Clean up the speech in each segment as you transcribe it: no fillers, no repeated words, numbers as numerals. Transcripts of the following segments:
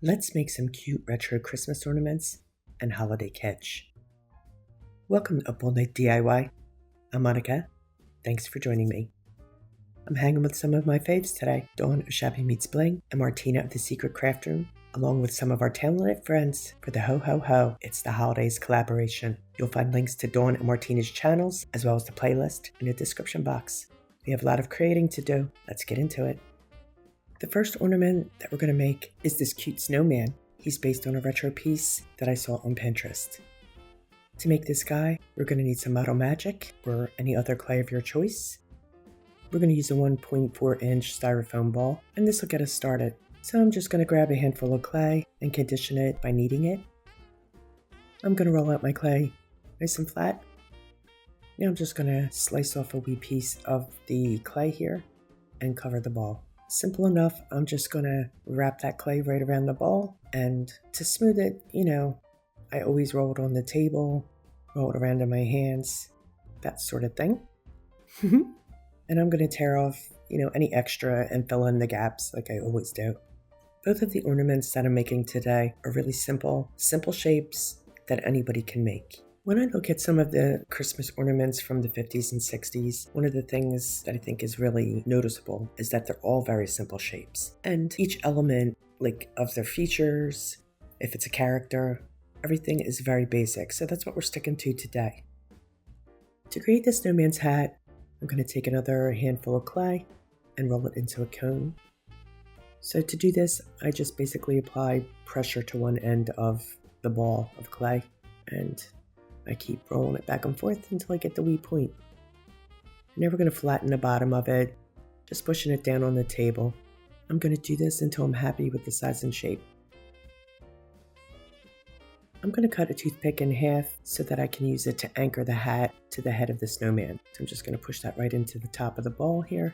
Let's make some cute retro Christmas ornaments and holiday kitsch. Welcome to Up All Night DIY. I'm Monica. Thanks for joining me. I'm hanging with some of my faves today, Dawn of Shabby Meets Bling and Martina of the Secret Craft Room, along with some of our talented friends for the Ho Ho Ho It's the Holidays collaboration. You'll find links to Dawn and Martina's channels, as well as the playlist in the description box. We have a lot of creating to do. Let's get into it. The first ornament that we're going to make is this cute snowman. He's based on a retro piece that I saw on Pinterest. To make this guy, we're going to need some Model Magic or any other clay of your choice. We're going to use a 1.4 inch styrofoam ball, and this will get us started. So I'm just going to grab a handful of clay and condition it by kneading it. I'm going to roll out my clay nice and flat. Now I'm just going to slice off a wee piece of the clay here and cover the ball. Simple enough. I'm just going to wrap that clay right around the ball, and to smooth it, I always roll it on the table, roll it around in my hands, that sort of thing. And I'm going to tear off, any extra and fill in the gaps like I always do. Both of the ornaments that I'm making today are really simple shapes that anybody can make. When I look at some of the Christmas ornaments from the 50s and 60s, one of the things that I think is really noticeable is that they're all very simple shapes. And each element, of their features, if it's a character, everything is very basic. So that's what we're sticking to today. To create the snowman's hat, I'm going to take another handful of clay and roll it into a cone. So to do this, I just basically apply pressure to one end of the ball of clay, and I keep rolling it back and forth until I get the wee point. I'm never going to flatten the bottom of it, just pushing it down on the table. I'm going to do this until I'm happy with the size and shape. I'm going to cut a toothpick in half so that I can use it to anchor the hat to the head of the snowman. So I'm just going to push that right into the top of the ball here.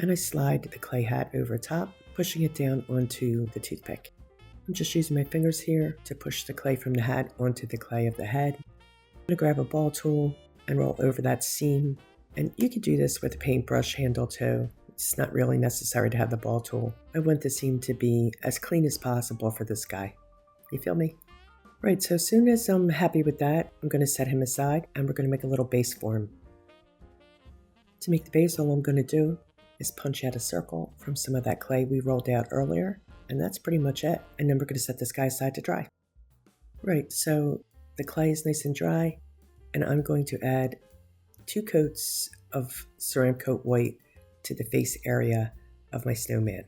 And I slide the clay hat over top, pushing it down onto the toothpick. I'm just using my fingers here to push the clay from the hat onto the clay of the head. I'm going to grab a ball tool and roll over that seam. And you could do this with a paintbrush handle too. It's not really necessary to have the ball tool. I want the seam to be as clean as possible for this guy. You feel me? Right, so as soon as I'm happy with that, I'm going to set him aside and we're going to make a little base for him. To make the base, all I'm going to do is punch out a circle from some of that clay we rolled out earlier. And that's pretty much it. And then we're going to set this guy aside to dry. Right, so the clay is nice and dry, and I'm going to add 2 coats of Ceramcoat white to the face area of my snowman.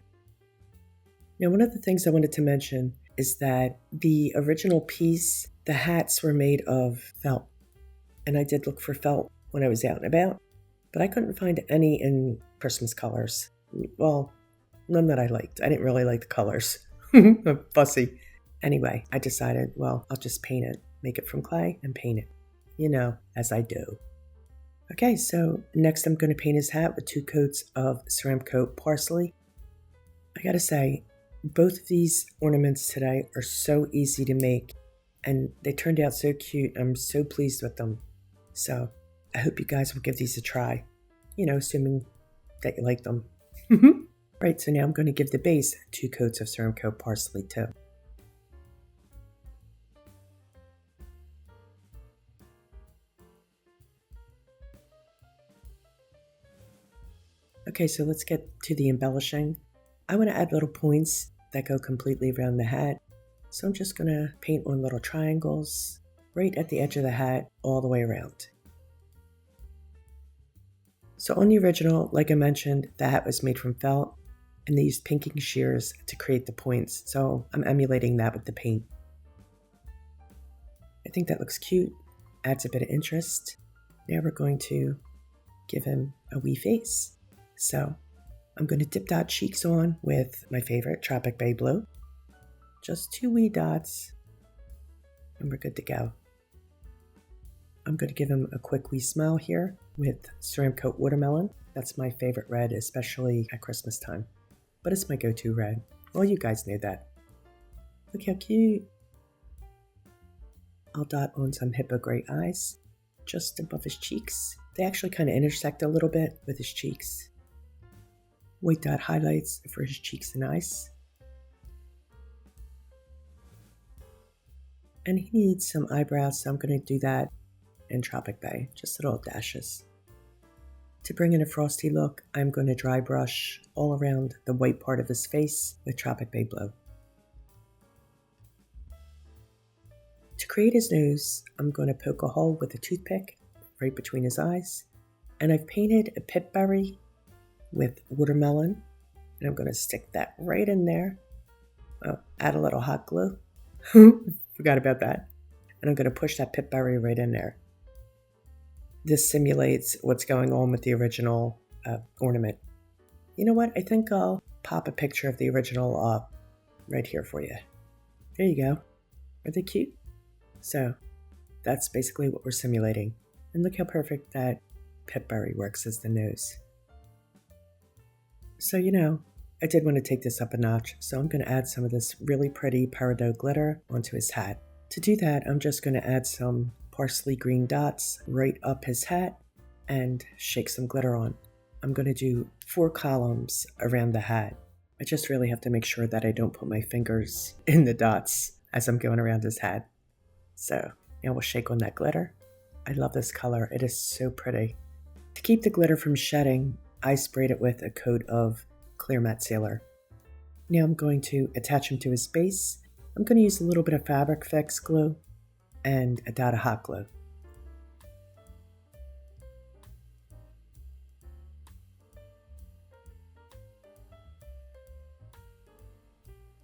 Now, one of the things I wanted to mention is that the original piece, the hats were made of felt. And I did look for felt when I was out and about, but I couldn't find any in Christmas colors. Well, none that I liked. I didn't really like the colors. I'm fussy. Anyway, I decided, I'll just paint it. Make it from clay and paint it. As I do. Okay, so next I'm going to paint his hat with 2 coats of Ceramcoat Parsley. I gotta say, both of these ornaments today are so easy to make, and they turned out so cute. I'm so pleased with them. So I hope you guys will give these a try. Assuming that you like them. Right, so now I'm going to give the base 2 coats of Ceramcoat Parsley too. Okay, so let's get to the embellishing. I want to add little points that go completely around the hat. So I'm just going to paint on little triangles right at the edge of the hat all the way around. So on the original, like I mentioned, the hat was made from felt, and they used pinking shears to create the points. So I'm emulating that with the paint. I think that looks cute, adds a bit of interest. Now we're going to give him a wee face. So I'm going to dip dot cheeks on with my favorite Tropic Bay blue. Just 2 wee dots, and we're good to go. I'm going to give him a quick wee smile here with Ceramcoat Watermelon. That's my favorite red, especially at Christmas time. But it's my go-to red. Well, you guys know that. Look how cute. I'll dot on some Hippo gray eyes just above his cheeks. They actually kind of intersect a little bit with his cheeks. white dot highlights for his cheeks and eyes. And he needs some eyebrows, so I'm going to do that in Tropic Bay, just little dashes. To bring in a frosty look, I'm going to dry brush all around the white part of his face with Tropic Bay Blue. To create his nose, I'm going to poke a hole with a toothpick right between his eyes. And I've painted a pip berry with watermelon. And I'm going to stick that right in there. Oh, add a little hot glue. Forgot about that. And I'm going to push that pip berry right in there. This simulates what's going on with the original ornament. You know what? I think I'll pop a picture of the original up right here for you. There you go. Are they cute? So that's basically what we're simulating. And look how perfect that pip berry works as the nose. So, I did want to take this up a notch, so I'm going to add some of this really pretty Peridot glitter onto his hat. To do that, I'm just going to add some Parsley green dots right up his hat and shake some glitter on. I'm going to do 4 columns around the hat. I just really have to make sure that I don't put my fingers in the dots as I'm going around his hat. So now we'll shake on that glitter. I love this color. It is so pretty. To keep the glitter from shedding, I sprayed it with a coat of clear matte sealer. Now I'm going to attach him to his base. I'm going to use a little bit of fabric fix glue and a dot of hot glue.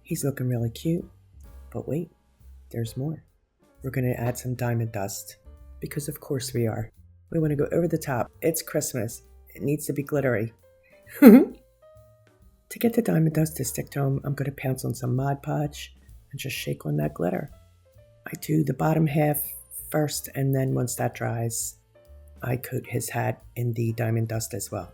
He's looking really cute, but wait, there's more. We're going to add some diamond dust, because of course we are. We want to go over the top. It's Christmas. It needs to be glittery. To get the diamond dust to stick to him, I'm going to pounce on some Mod Podge and just shake on that glitter. I do the bottom half first, and then once that dries, I coat his hat in the diamond dust as well.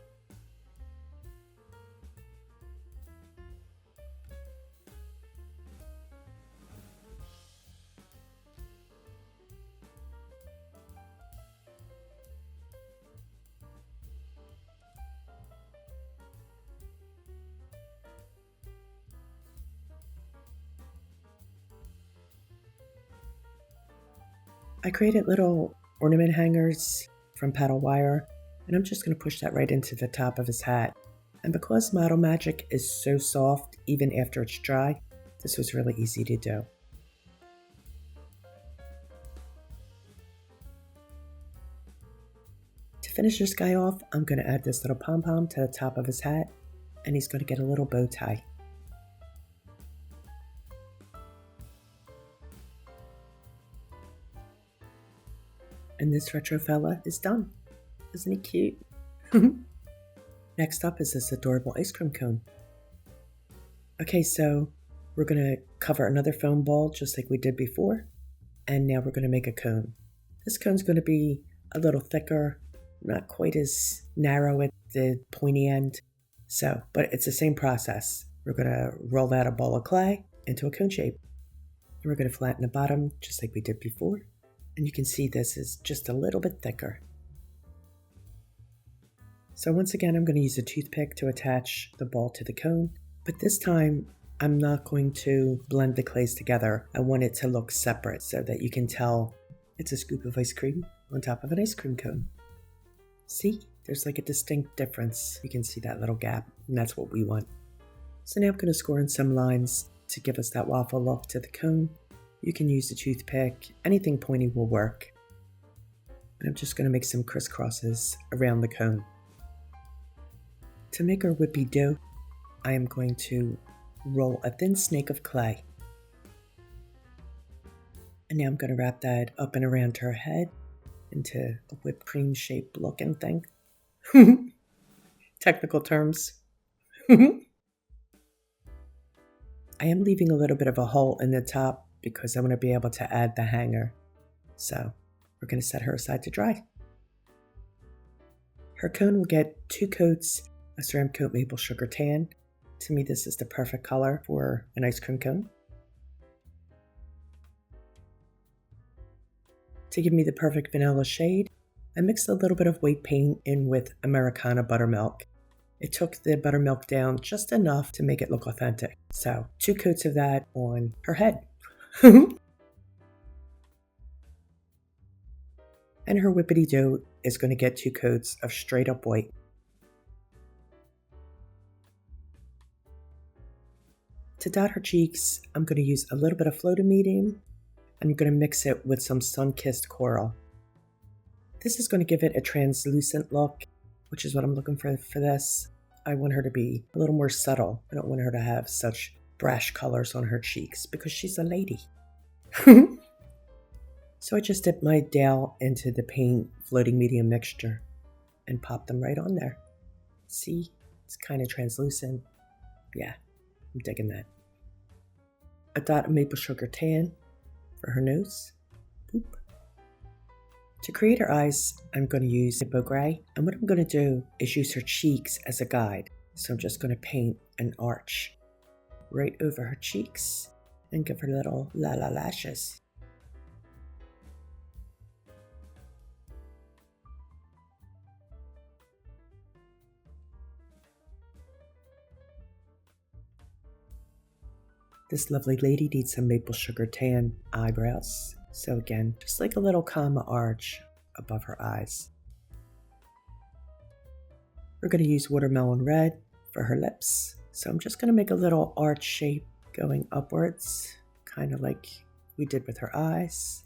I created little ornament hangers from paddle wire, and I'm just going to push that right into the top of his hat. And because Model Magic is so soft, even after it's dry, this was really easy to do. To finish this guy off, I'm going to add this little Pom Pom to the top of his hat, and he's going to get a little bow tie. And this retro fella is done. Isn't he cute? Next up is this adorable ice cream cone. Okay, so we're going to cover another foam ball just like we did before. And now we're going to make a cone. This cone's going to be a little thicker, not quite as narrow at the pointy end. But it's the same process. We're going to roll out a ball of clay into a cone shape. And we're going to flatten the bottom just like we did before. And you can see this is just a little bit thicker. So once again, I'm going to use a toothpick to attach the ball to the cone. But this time, I'm not going to blend the clays together. I want it to look separate so that you can tell it's a scoop of ice cream on top of an ice cream cone. See? There's like a distinct difference. You can see that little gap, and that's what we want. So now I'm going to score in some lines to give us that waffle look to the cone. You can use a toothpick. Anything pointy will work. And I'm just going to make some crisscrosses around the cone. To make our whippy dough, I am going to roll a thin snake of clay. And now I'm going to wrap that up and around her head into a whipped cream shaped looking thing. Technical terms. I am leaving a little bit of a hole in the top because I want to be able to add the hanger. So we're going to set her aside to dry. Her cone will get 2 coats of Ceramcoat maple sugar tan. To me, this is the perfect color for an ice cream cone. To give me the perfect vanilla shade, I mixed a little bit of white paint in with Americana buttermilk. It took the buttermilk down just enough to make it look authentic. So 2 coats of that on her head. And her whippity dough is going to get 2 coats of straight up white. To dot her cheeks, I'm going to use a little bit of floating medium. I'm going to mix it with some sun-kissed coral. This is going to give it a translucent look, which is what I'm looking for this. I want her to be a little more subtle. I don't want her to have such brash colors on her cheeks because she's a lady. So I just dipped my dowel into the paint floating medium mixture and popped them right on there. See, it's kind of translucent. Yeah, I'm digging that. A dot of maple sugar tan for her nose. Boop. To create her eyes, I'm going to use Hippo Gray, and what I'm going to do is use her cheeks as a guide. So I'm just going to paint an arch right over her cheeks and give her little la-la lashes. This lovely lady needs some maple sugar tan eyebrows. So again, just like a little comma arch above her eyes. We're going to use watermelon red for her lips. So I'm just going to make a little arch shape going upwards, kind of like we did with her eyes.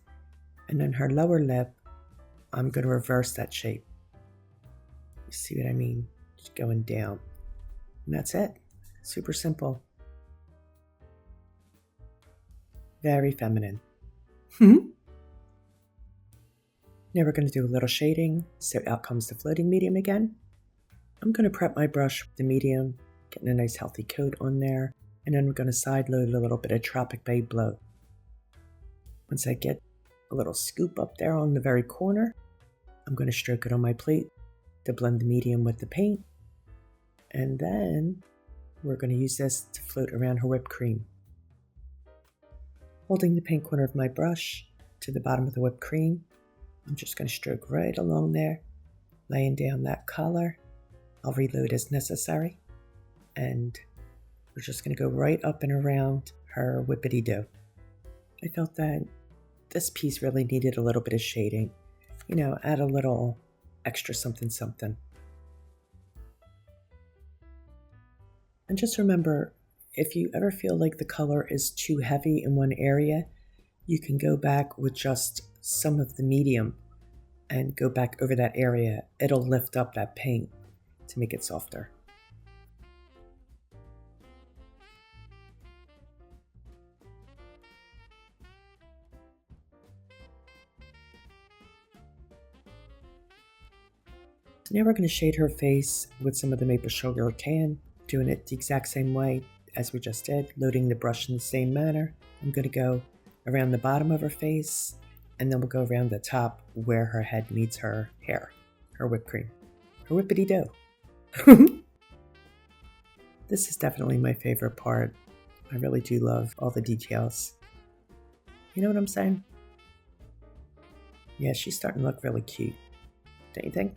And then her lower lip, I'm going to reverse that shape. You see what I mean? Just going down. And that's it. Super simple. Very feminine. Now we're going to do a little shading, so out comes the floating medium again. I'm going to prep my brush with the medium, getting a nice healthy coat on there, and then we're going to side load a little bit of Tropic Bay blow. Once I get a little scoop up there on the very corner, I'm going to stroke it on my plate to blend the medium with the paint, and then we're going to use this to float around her whipped cream. Holding the pink corner of my brush to the bottom of the whipped cream, I'm just going to stroke right along there, laying down that color. I'll reload as necessary, and we're just going to go right up and around her whippity dough. I felt that this piece really needed a little bit of shading, you know, add a little extra something something. And just remember, if you ever feel like the color is too heavy in one area, you can go back with just some of the medium and go back over that area. It'll lift up that paint to make it softer. So now we're going to shade her face with some of the maple sugar tan, doing it the exact same way as we just did, loading the brush in the same manner. I'm going to go around the bottom of her face, and then we'll go around the top where her head meets her hair, her whipped cream, her whippity dough. This is definitely my favorite part. I really do love all the details. You know what I'm saying? Yeah, she's starting to look really cute. Don't you think?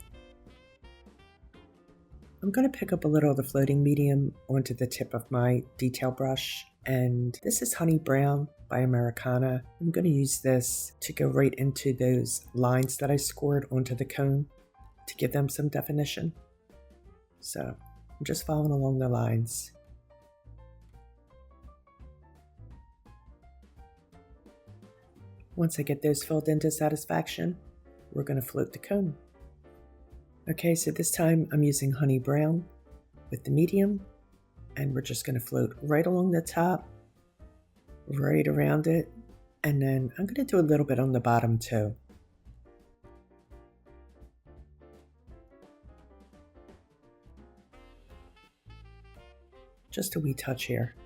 I'm going to pick up a little of the floating medium onto the tip of my detail brush, and this is Honey Brown by Americana. I'm going to use this to go right into those lines that I scored onto the cone to give them some definition. So I'm just following along the lines. Once I get those filled in to satisfaction, we're going to float the cone. Okay, so this time I'm using Honey Brown with the medium, and we're just going to float right along the top, right around it, and then I'm going to do a little bit on the bottom too. Just a wee touch here.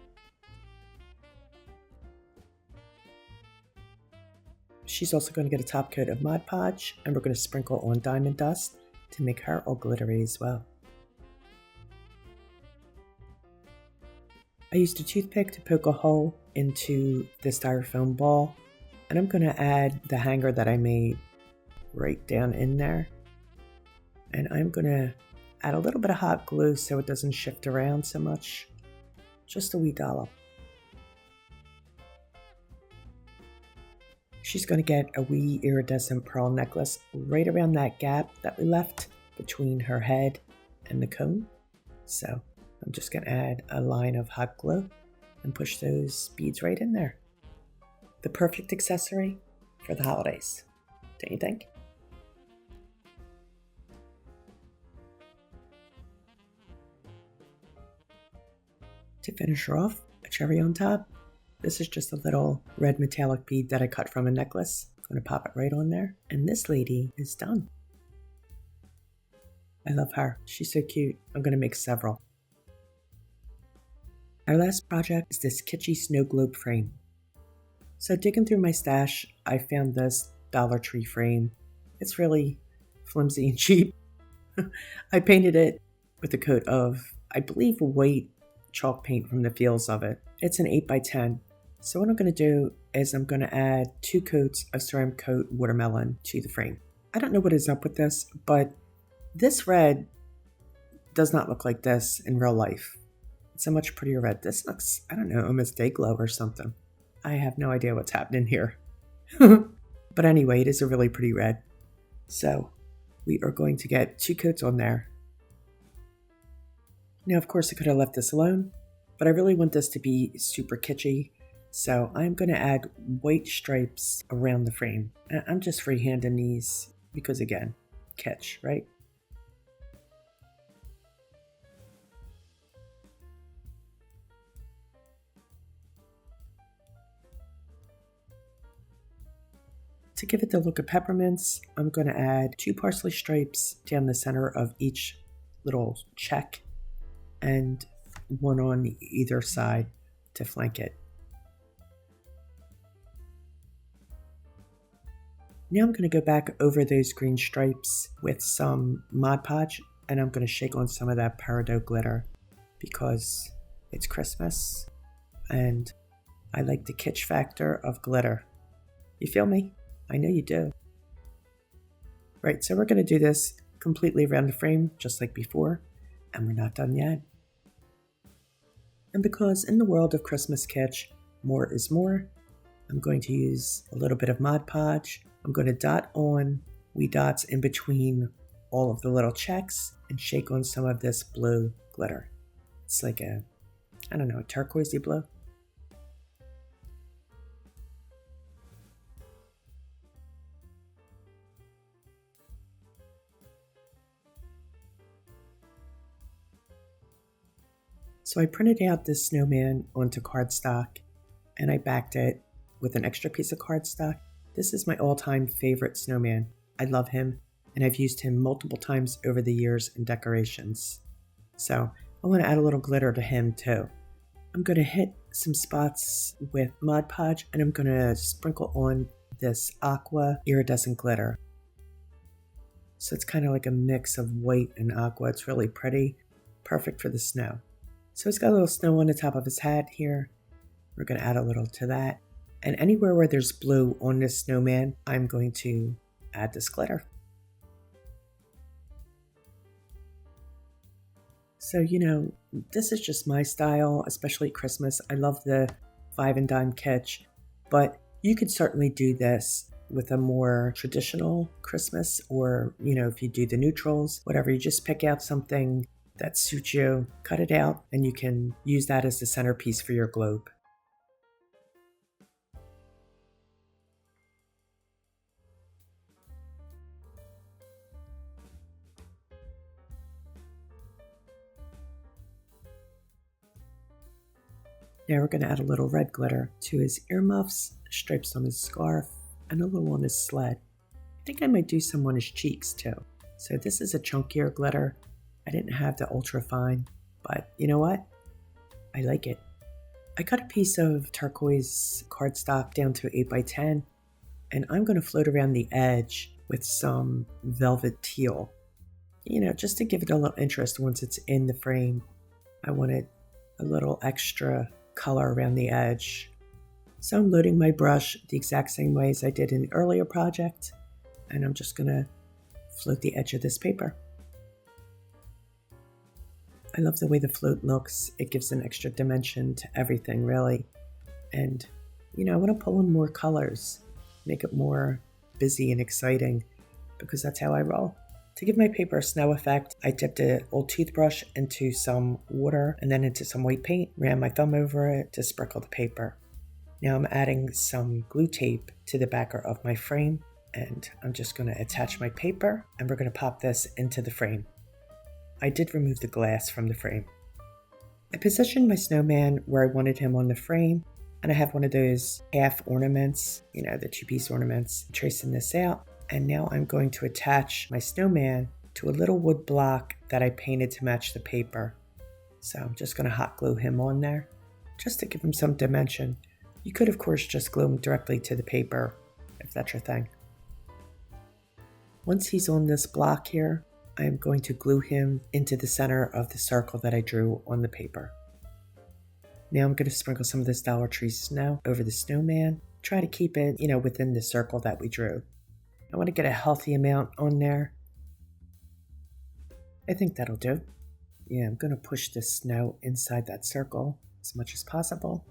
She's also going to get a top coat of Mod Podge, and we're going to sprinkle on diamond dust to make her all glittery as well. I used a toothpick to poke a hole into the styrofoam ball, and I'm going to add the hanger that I made right down in there, and I'm going to add a little bit of hot glue so it doesn't shift around so much. Just a wee dollop. She's going to get a wee iridescent pearl necklace right around that gap that we left between her head and the cone. So I'm just going to add a line of hot glue and push those beads right in there. The perfect accessory for the holidays, don't you think? To finish her off, a cherry on top. This is just a little red metallic bead that I cut from a necklace. I'm going to pop it right on there. And this lady is done. I love her. She's so cute. I'm going to make several. Our last project is this kitschy snow globe frame. So digging through my stash, I found this Dollar Tree frame. It's really flimsy and cheap. I painted it with a coat of, I believe, white chalk paint from the feels of it. It's an 8x10. So what I'm going to do is I'm going to add 2 coats of Ceramcoat watermelon to the frame. I don't know what is up with this, but this red does not look like this in real life. It's a much prettier red. This looks, I don't know, almost day glow or something. I have no idea what's happening here. But anyway, it is a really pretty red. So we are going to get 2 coats on there. Now, of course, I could have left this alone, but I really want this to be super kitschy. So I'm going to add white stripes around the frame. I'm just freehanding these because, again, kitsch, right? To give it the look of peppermints, I'm going to add 2 parsley stripes down the center of each little check and 1 on either side to flank it. Now I'm going to go back over those green stripes with some Mod Podge, and I'm going to shake on some of that Peridot glitter because it's Christmas and I like the kitsch factor of glitter. You feel me? I know you do. Right, so we're going to do this completely around the frame just like before, and we're not done yet. And because in the world of Christmas kitsch, more is more, I'm going to use a little bit of Mod Podge. I'm going to dot on wee dots in between all of the little checks and shake on some of this blue glitter. It's like a, I don't know, a turquoisey blue. So I printed out this snowman onto cardstock and I backed it with an extra piece of cardstock. This is my all-time favorite snowman. I love him and I've used him multiple times over the years in decorations. So I want to add a little glitter to him too. I'm going to hit some spots with Mod Podge and I'm going to sprinkle on this aqua iridescent glitter. So it's kind of like a mix of white and aqua. It's really pretty, perfect for the snow. So he's got a little snow on the top of his hat here. We're going to add a little to that. And anywhere where there's blue on this snowman, I'm going to add this glitter. So, you know, this is just my style, especially at Christmas. I love the 5 and dime kitsch, but you could certainly do this with a more traditional Christmas, or, you know, if you do the neutrals, whatever, you just pick out something that suits you, cut it out, and you can use that as the centerpiece for your globe. Now we're going to add a little red glitter to his earmuffs, stripes on his scarf, and a little on his sled. I think I might do some on his cheeks too. So this is a chunkier glitter. I didn't have the ultra fine, but you know what? I like it. I cut a piece of turquoise cardstock down to 8x10, and I'm going to float around the edge with some velvet teal. You know, just to give it a little interest once it's in the frame. I wanted a little extra color around the edge. So I'm loading my brush the exact same way as I did in the earlier project, and I'm just going to float the edge of this paper. I love the way the float looks. It gives an extra dimension to everything, really. And, I want to pull in more colors, make it more busy and exciting, because that's how I roll. To give my paper a snow effect, I dipped an old toothbrush into some water and then into some white paint, ran my thumb over it to sprinkle the paper. Now I'm adding some glue tape to the backer of my frame, and I'm just going to attach my paper, and we're going to pop this into the frame. I did remove the glass from the frame. I positioned my snowman where I wanted him on the frame, and I have one of those half ornaments, the 2-piece ornaments, tracing this out. And now I'm going to attach my snowman to a little wood block that I painted to match the paper. So I'm just going to hot glue him on there, just to give him some dimension. You could, of course, just glue him directly to the paper, if that's your thing. Once he's on this block here, I am going to glue him into the center of the circle that I drew on the paper. Now I'm going to sprinkle some of this Dollar Tree snow over the snowman. Try to keep it, within the circle that we drew. I want to get a healthy amount on there. I think that'll do. Yeah, I'm going to push the snow inside that circle as much as possible.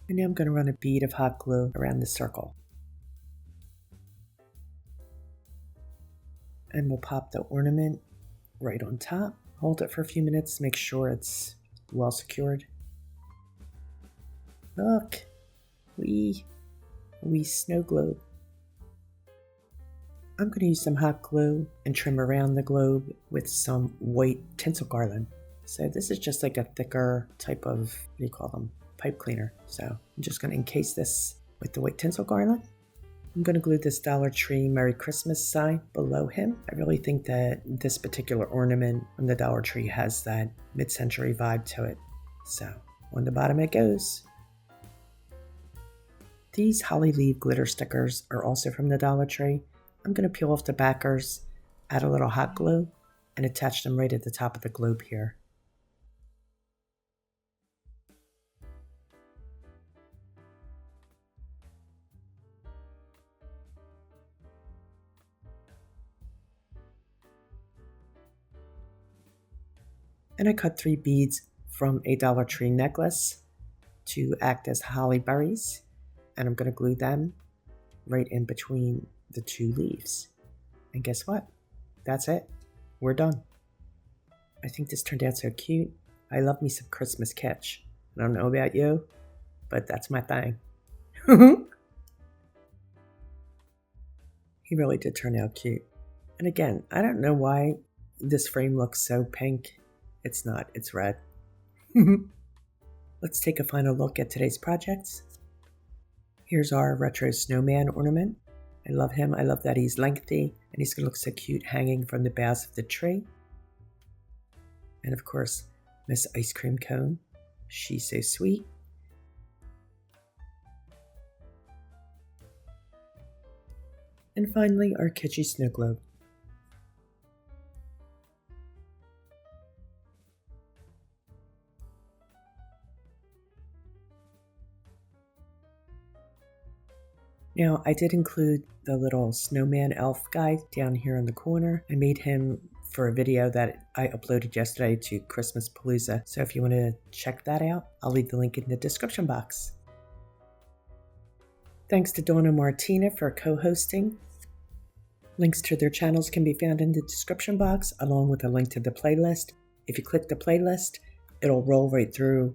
And now I'm going to run a bead of hot glue around the circle. And we'll pop the ornament right on top. Hold it for a few minutes, make sure it's well secured. Look, we snow globe. I'm going to use some hot glue and trim around the globe with some white tinsel garland. So this is just like a thicker type of, pipe cleaner. So I'm just going to encase this with the white tinsel garland. I'm going to glue this Dollar Tree Merry Christmas sign below him. I really think that this particular ornament on the Dollar Tree has that mid-century vibe to it. So on the bottom it goes. These holly leaf glitter stickers are also from the Dollar Tree. I'm going to peel off the backers, add a little hot glue, and attach them right at the top of the globe here. And I cut 3 beads from a Dollar Tree necklace to act as holly berries, and I'm going to glue them right in between the 2 leaves. And guess what? That's it. We're done. I think this turned out so cute. I love me some Christmas Kitsch. I don't know about you, but that's my thing. He really did turn out cute. And again, I don't know why this frame looks so pink. It's not, it's red. Let's take a final look at today's projects. Here's our retro snowman ornament. I love him. I love that he's lengthy and he's going to look so cute hanging from the boughs of the tree. And of course, Miss Ice Cream Cone. She's so sweet. And finally, our kitschy snow globe. Now, I did include the little snowman elf guy down here in the corner. I made him for a video that I uploaded yesterday to Christmas Palooza. So if you want to check that out, I'll leave the link in the description box. Thanks to Dawn and Martina for co-hosting. Links to their channels can be found in the description box, along with a link to the playlist. If you click the playlist, it'll roll right through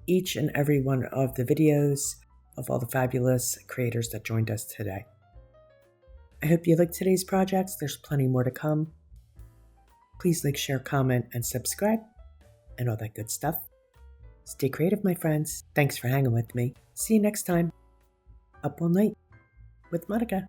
each and every one of the videos of all the fabulous creators that joined us today. I hope you liked today's projects. There's plenty more to come. Please like, share, comment, and subscribe, and all that good stuff. Stay creative, my friends. Thanks for hanging with me. See you next time. Up all night with Monica.